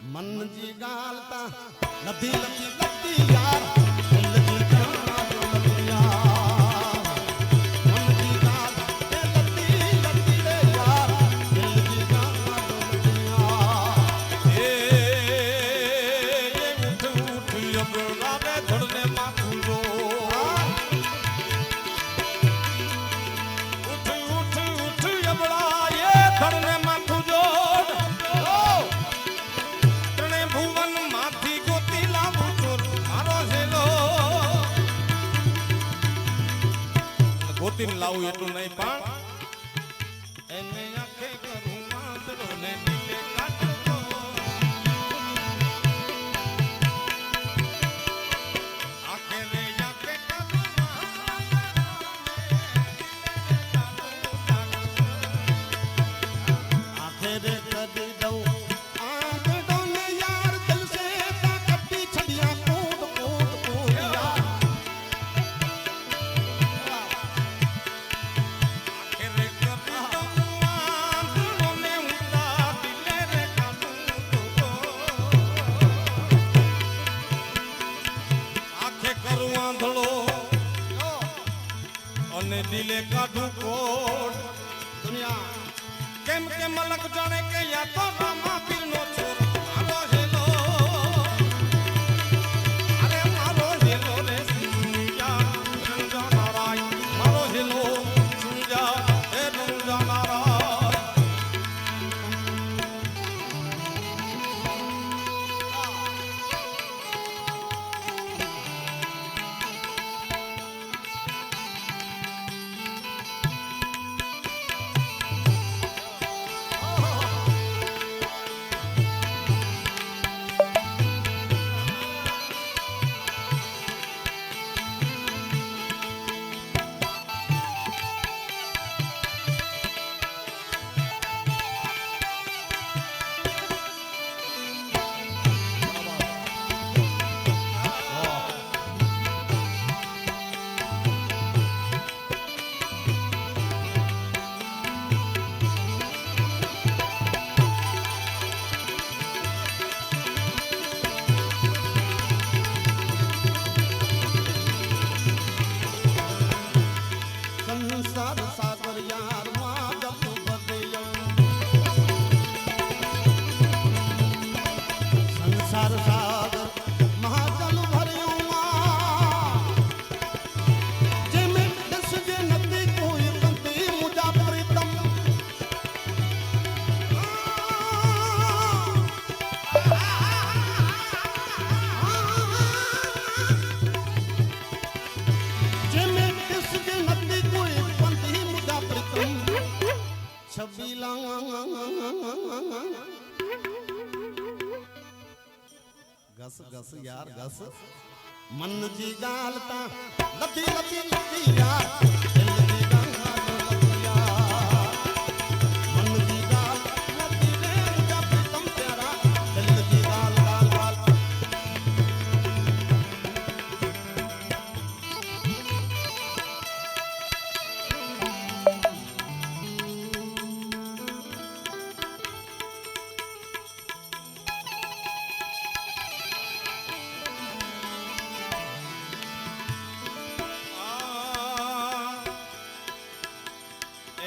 मन जी गालता लती लती लती यार दिल जी गाना जो लती यार मन जी गाल ए लती लती रे यार दिल जी गाना जो लती यार ये उठ उठ यबड़ा रे धड़ने माथू रो उठ उठ उठ यबड़ा ये धड़ने माथू जो तने भुवन माथी गोती लावू चोर मारो झेलो गोती लावू એટલું નહીં પણ એને આંખે કરું માતરો ને નીલે કાઢો આંખે રે આંખે કરું आखिर कदी दऊं आंगड़ों ने यार दिल से कटी छड़ियां कूद कूद कूद यार આંખે રે કરું આંધળો ને ઊંડા દિલે રે કાઢું તો આંખે કરું આંધળો અને દિલે કાઢું કોટ दुनिया કેમ કે મલક જાણે કે યા તો રામા પીરનો છોર મારો હેલો અરે મારો હેલો રે સુંજા રંજા નારાય મારો હેલો સુંજા એ રંજા નારાય संसार सागर यार मां जब बदयो संसार सागर महाजल भरियो जे में दस जे नदी कोई कंती मुजा प्रीतम जे में दस जे नदी कोई कंती मुजा प्रीतम छबीला गस गस यार गस मन जी गालता लती लती लती यार दिल जी गाना जो लती यार मन जी गाल लती रे मुझा प्रीतम प्यारा दिल जी गाल गाल गाल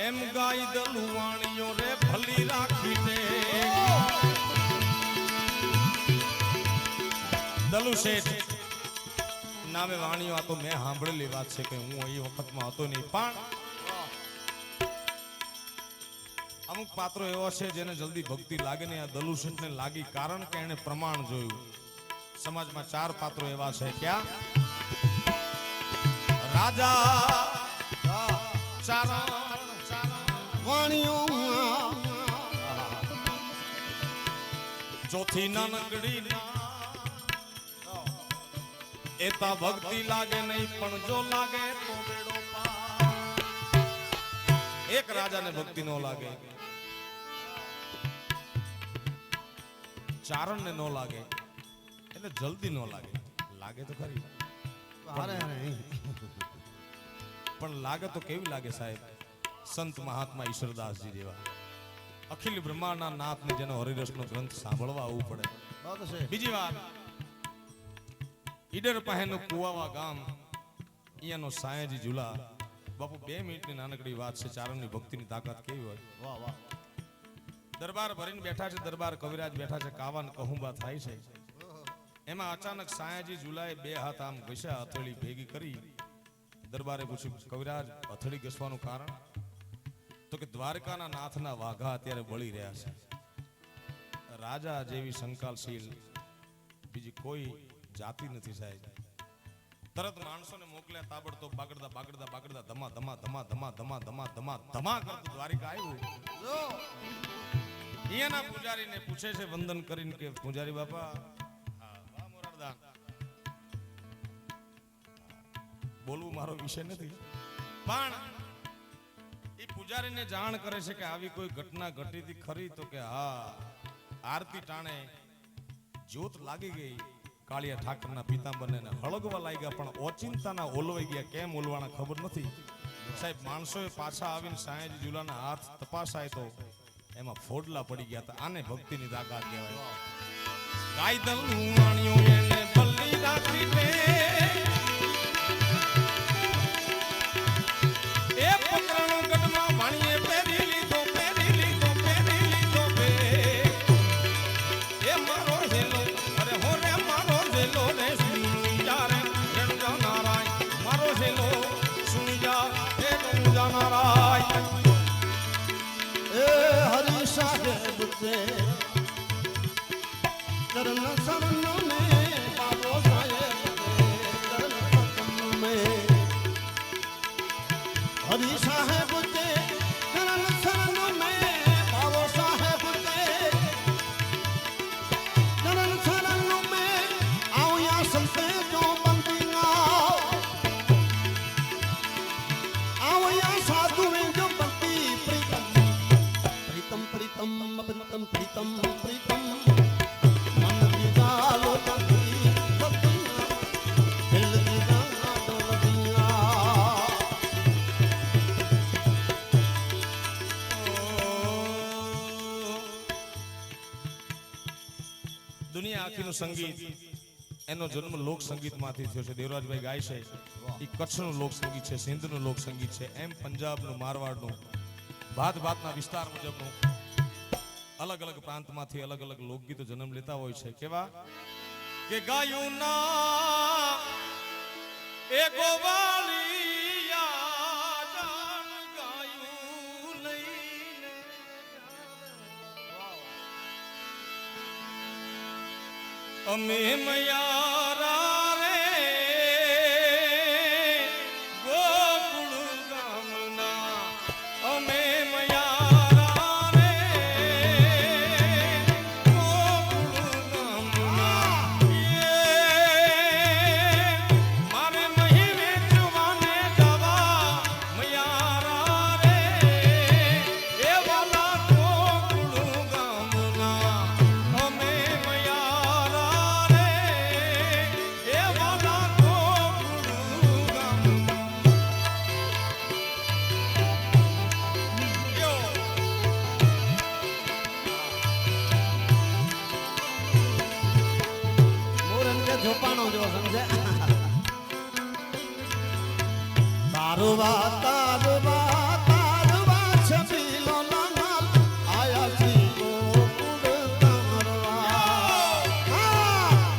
એમ ગાય દલુવાણીઓ રે ભલી રાખી દે દલુ શેઠ નામે વાણીઓ આ તો મેં સાંભળેલી વાત છે કે હું એ વખતમાં હતો નહીં પણ અમુક પાત્રો એવા છે જેને જલ્દી ભક્તિ લાગે ને આ દલુ શેઠને લાગી કારણ કે એને પ્રમાણ જોયું સમાજમાં 4 પાત્રો એવા છે ક્યાં રાજા ચારણ વાણીઓ ચોથી નાનકડી એતા ભક્તિ લાગે નહીં પણ જો લાગે તો બેડો પાર એક રાજાને ભક્તિ નો લાગે ચારણને નો લાગે એટલે જલ્દી નો લાગે લાગે તો ખરી અરે પણ લાગે તો કેવી લાગે સાહેબ સંત મહાત્મા ઈશ્વરદાસજી જેવા અખિલ બ્રહ્માંડના નાથને જેનો હરિરસનો ગ્રંથ સાંભળવા આવવું પડે. વાત છે. બીજી વાત, ઈડર પાસેનું કુવાવા ગામ, અહીંયાનો સાયાજી ઝુલા. બાપુ 2 મિનિટની નાનકડી વાત છે. ચારણની ભક્તિની તાકાત કેવી હોય. વાહ વાહ. દરબાર ભરીને બેઠા છે, દરબાર કવિરાજ બેઠા છે, કાવાન કહુંબા થાય છે. એમાં અચાનક સાયાજી ઝુલાએ 2 હાથ આમ ઘસ્યા, હથેળી ભેગી કરી. દરબારે પૂછ્યું, કવિરાજ હથેળી ઘસવાનું કારણ? તો કે દ્વારકાના નાથના વાઘા અત્યારે બળી રહ્યા છે. રાજા જેવી સંકાલશીલ બીજી કોઈ જાતિ નથી સાહેબ. તરત માણસોને મોકલ્યા, તાબડતોબ બાગડતા બાગડતા બાગડતા ધમા ધમા ધમા ધમા ધમા ધમા ધમા ધમા કરતું દ્વારિકા આવ્યું. અહીંયાના પૂજારીને પૂછે છે વંદન કરીને કે પૂજારી બાપા, વાહ મોરારદાન, બોલવું મારો વિષય નથી, પણ એ પૂજારીને જાણ કરે છે કે આવી કોઈ ઘટના ઘટી હતી ખરી? તો કે હા, આરતી ટાણે જ્યોત લાગી ગઈ, કાળિયા ઠાકરના પિતાંબરને હળગવા લાગ્યા, પણ ઓચિંતાના ઓલવાઈ ગયા. કેમ ઓલવાના ખબર નથી સાહેબ. માણસોએ પાછા આવીને સાયાજી ઝુલાના હાથ તપાસાય તો એમાં ફોડલા પડી ગયા હતા. આને ભક્તિની તાકાત કહેવાય. ગાયદલનું વાણિયું એને બલ્લી રાખીને એ પકરાણો ગઢમાં વાણીએ પહેરી લીધો, પહેરી લીધો, પહેરી લીધો બે. એ મારો ઝેલો, અરે હો રે મારો ઝેલો રે, સુની જા રે રણજા નારાય, મારો ઝેલો સુની જા રે રણજા નારાય. એ હરિ સાહેબ તે ચરણ શરણ में बाबो साहेब के चरण शरण में, हरि साहेब के चरण शरण में बाबो साहेब के चरण शरण में आओ या संते जो बंदी आओ या साधु में जो बंदी प्रीतम प्रीतम प्रीतम प्रीतम प्रीतम प्रीतम मन दिगालो तकी बतिया दिल दिगालो दिया. દુનિયા આખીનું સંગીત, એનો જન્મ લોક સંગીતમાંથી થયો છે. દેવરાજભાઈ ગાય છે એ કચ્છનું લોક સંગીત છે, સિંધનું લોક સંગીત છે, એમ પંજાબનું, મારવાડનું, ભાત ભાતના વિસ્તાર મુજબનું અલગ અલગ પ્રાંતમાંથી અલગ અલગ લોકગીતો જન્મ લેતા હોય છે. કેવા કે ગાયું ના એ ગોવાળિયા જાણ ગાયું લઈને અમે મયારા રે ગોકુળ ગામના, અમે મયારા રે ગોકુળ ગામના. મારે નહીં વેચવાને જવા મયારા રે એ વાલા ગોકુળ ગામના, અમે મયારા રે એ વાલા ગોકુળ ગામના. યો મોરન કે ઝોપાનો જો સમજે. તારવા તારવા તારવા છબીલો લાલ આયા છી ગોકુળ તારવા.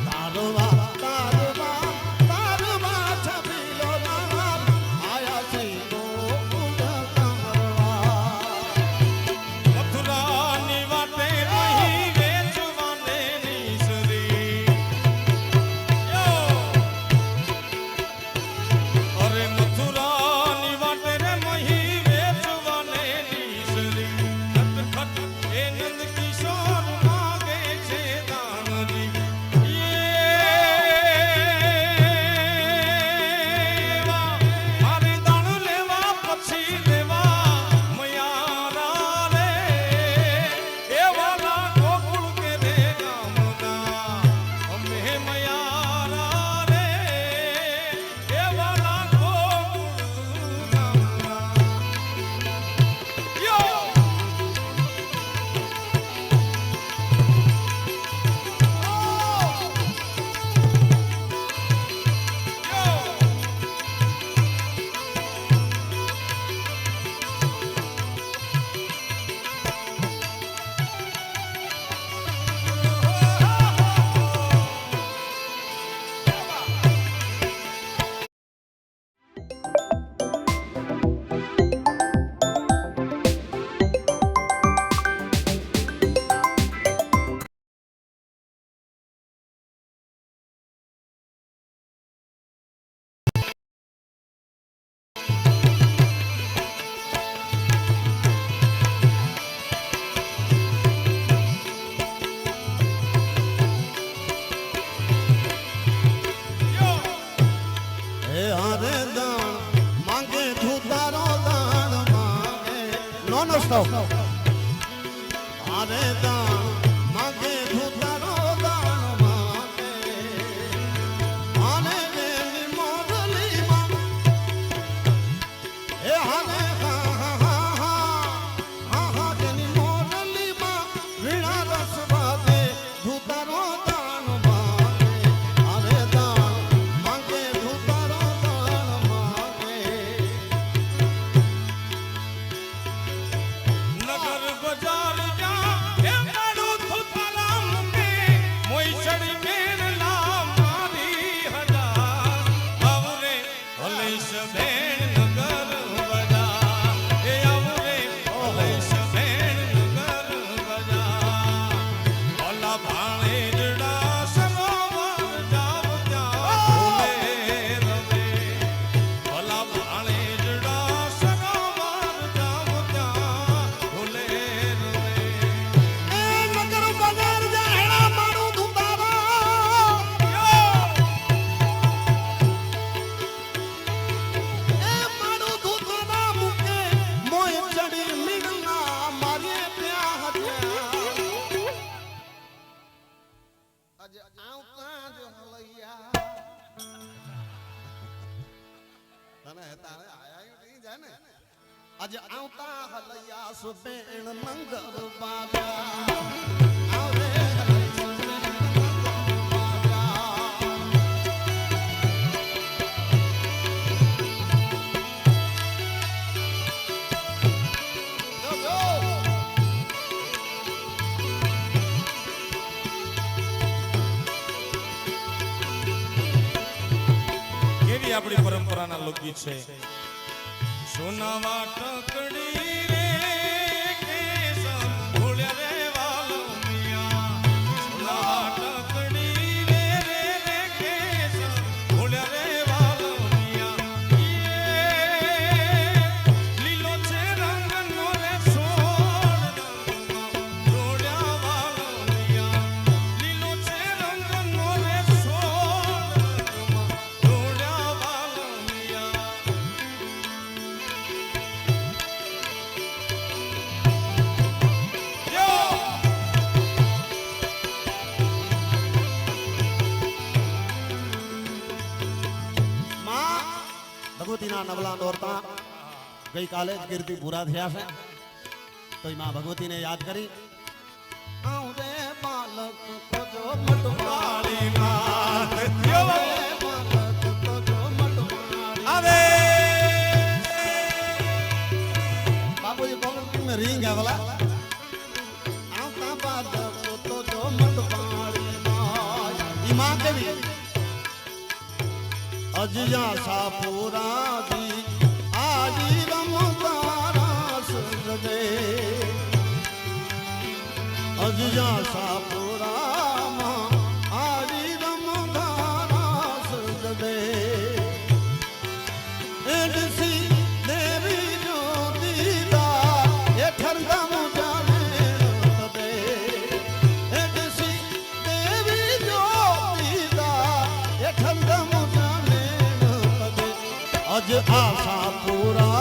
તારવા તારવા તારવા છબીલો લાલ આયા છી ગોકુળ તારવા. મથુરાની વાટે નહીં વેચવાને નીસરી. યો અરે મથુરાની વાટે રે વૈષ્ણવ અરે દાન માગે ધૂતારો દાન માગે આને જેની મોરલીમાં એ હાને હા જેની મોરલીમાં વીણા રસ વાગે ધૂતારો દાન માગે અરે દાન માગે ધૂતારો દાન માગે નગર બજાર જા એ મારું થુતરામ કે મોઈ ચડી મેર નામ મારી હજાર આવરે હલેશ બેન નગર બજાર એ આવરે હલેશ બેન નગર બજાર ઓલા ભાણે જડા સરોવર જાવ ત્યાં રમે ઓલા ભાણે જડા સરોવર જાવ ત્યાં ભૂલે રમે એ નગર બજાર જાહેડા મારું ધુતારા એ મારું ધુતારા મુકે મોય ચડી મીણના મારે પ્યા હત્યા અજ આવતા જ હલૈયા તને તારે આયા નહીં જાય ને અજ આવતા હલૈયા સુબેણ મંગળ બાજા આવે કેવી આપણી પરંપરાના લોકગીત છે સોનાવા ટકડી રે કેસર ભૂલ્યા રે વાલમિયા સોનાવા ટકડી રે કેસર ભૂલ્યા રે વાલમિયા લીલો છે રંગનો રે સોળ જોડ્યા વાલમિયા લીલો છે રંગનો રે સોળ જોડ્યા વાલમિયા માં ભગવતીના નવલા દોરતા ગઈકાલે જ કીર્તિ પૂરા થયા છે તો એ માં ભગવતીને યાદ કરી આવરે બાલક તજો મટવાળી માં બાલક તજો મટવાળી આવે બાપુજી કોમલ में रिंग है वाला આવતા બાલક તજો મટવાળી માં ઈ માં કેવી અજયા સાપુરાજી આજી રમતારા સુજદે અજયા સાપુરામાં આજી રમતારા સુજદે એડસી દેવી જ્યોતિદા એ ઠરગમ જાને તદે એડસી દેવી જ્યોતિદા એ ઠરગમ અજ આશા પૂરા